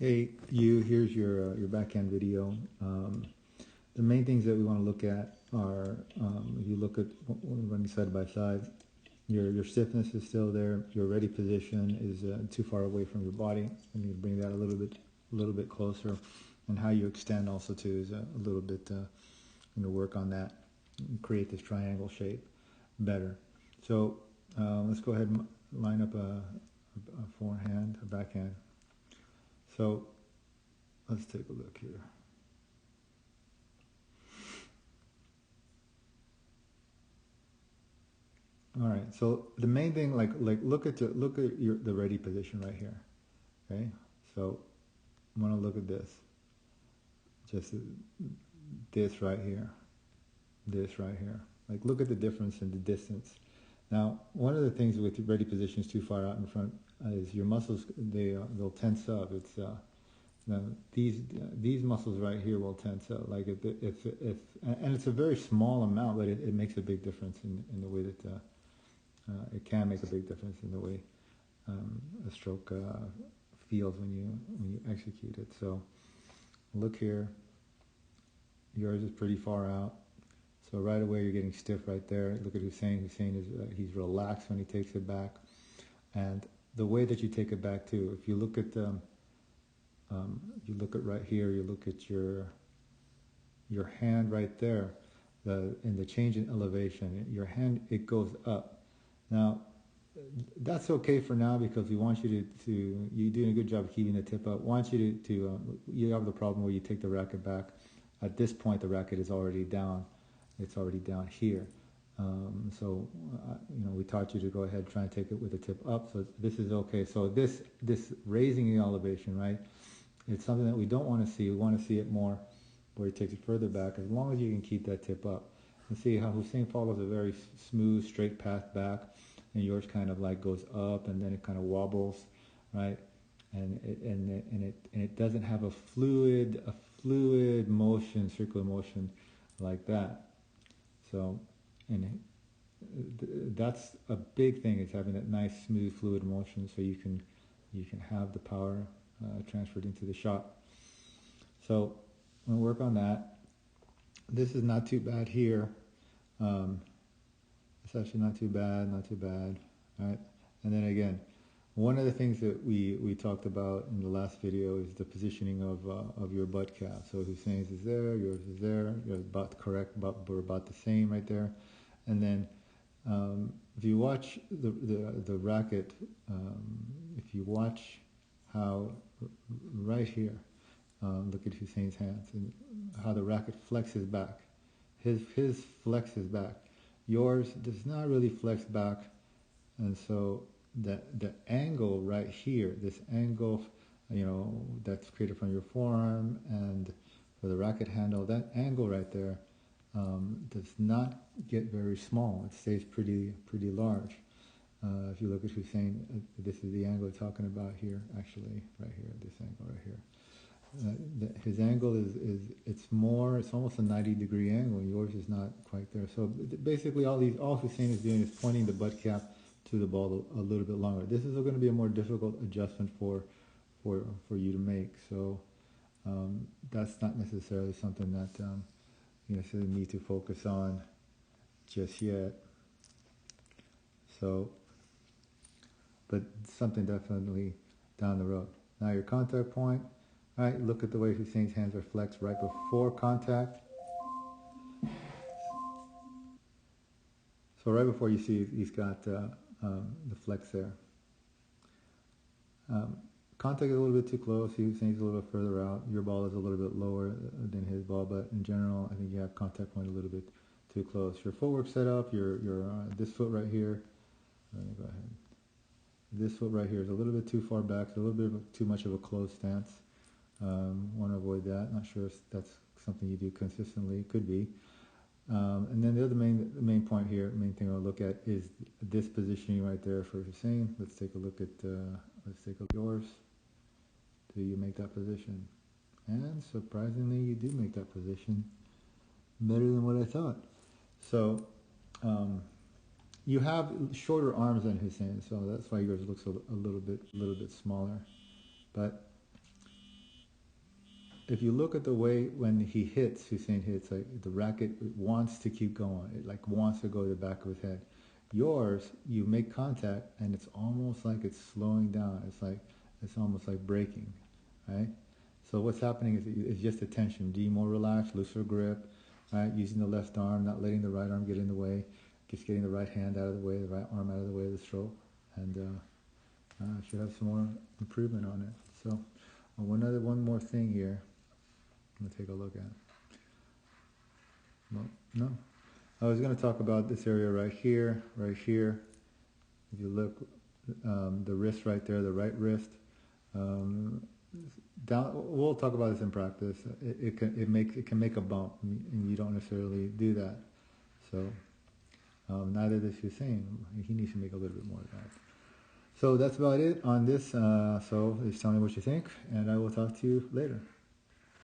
Hey, here's your backhand video. The main things that we want to look at are, if you look at running side by side, your stiffness is still there. Your ready position is too far away from your body. And you bring that a little bit closer. And how you extend also too is a little bit, work on that and create this triangle shape better. So let's go ahead and line up a forehand, a backhand. So let's take a look here. All right. So the main thing, like look at the ready position right here. Okay. So I'm gonna look at this. Just this right here. This right here. Like look at the difference in the distance. Now, one of the things with ready positions too far out in front is your muscles. They'll tense up. It's now these muscles right here will tense up. Like if and it's a very small amount, but it makes a big difference in the way that it can make a big difference in the way a stroke feels when you execute it. So look here. Yours is pretty far out. So right away you're getting stiff right there. Look at Hussein. Hussein is he's relaxed when he takes it back, and the way that you take it back too. If you look at right here, you look at your hand right there, in the change in elevation. Your hand, it goes up. Now that's okay for now because we want you to you're doing a good job of keeping the tip up. We want you you have the problem where you take the racket back. At this point, the racket is already down. It's already down here. We taught you to go ahead and try and take it with the tip up. So this is okay. So this raising the elevation, right? It's something that we don't want to see. We want to see it more where he takes it further back, as long as you can keep that tip up. And see how Hussein follows a very smooth, straight path back, and yours kind of like goes up and then it kind of wobbles, right? And it doesn't have a fluid motion, circular motion like that. So, that's a big thing, is having that nice, smooth, fluid motion, so you can have the power transferred into the shot. So, I'm gonna work on that. This is not too bad here. It's actually not too bad. All right, and then again, one of the things that we talked about in the last video is the positioning of your butt calf. So Hussein's is there, yours is there, you're about correct, we're about the same right there. And then if you watch the racket, if you watch how right here, look at Hussein's hands and how the racket flexes back. His flexes back. Yours does not really flex back, and so the angle right here, this angle, that's created from your forearm and for the racket handle, that angle right there does not get very small. It stays pretty large. If you look at Hussein, this is the angle we're talking about here, actually, right here, this angle right here. His angle it's almost a 90-degree angle, and yours is not quite there. So basically all Hussein is doing is pointing the butt cap to the ball a little bit longer. This is going to be a more difficult adjustment for you to make. So that's not necessarily something that you necessarily need to focus on just yet. So, but something definitely down the road. Now your contact point. All right, look at the way Hussein's hands are flexed right before contact. So right before you see he's got the flex there. Contact is a little bit too close. Hussein's a little bit further out. Your ball is a little bit lower than his ball, but in general, I think you have contact point a little bit too close. Your footwork set up, your this foot right here. Let me go ahead. This foot right here is a little bit too far back. It's a little bit too much of a closed stance. Want to avoid that. Not sure if that's something you do consistently. It could be. And then the other main point here, main thing I'll look at is this positioning right there for Hussein. Let's take a look at yours. Do you make that position? And surprisingly, you do make that position better than what I thought. So you have shorter arms than Hussein, so that's why yours looks a little bit smaller. But if you look at the way when he hits, Hussein hits, like the racket wants to keep going. It like wants to go to the back of his head. Yours, you make contact and it's almost like it's slowing down. It's almost like breaking, right? So what's happening is it's just a tension. Be more relaxed, looser grip, right? Using the left arm, not letting the right arm get in the way, just getting the right hand out of the way, the right arm out of the way of the stroke, and should have some more improvement on it. So one more thing here. I'm gonna take a look at. Well, no. I was going to talk about this area right here, right here. If you look, the wrist right there, the right wrist. Down. We'll talk about this in practice. It can make a bump, and you don't necessarily do that. So neither does Hussein. He needs to make a little bit more of that. So that's about it on this. So just tell me what you think, and I will talk to you later.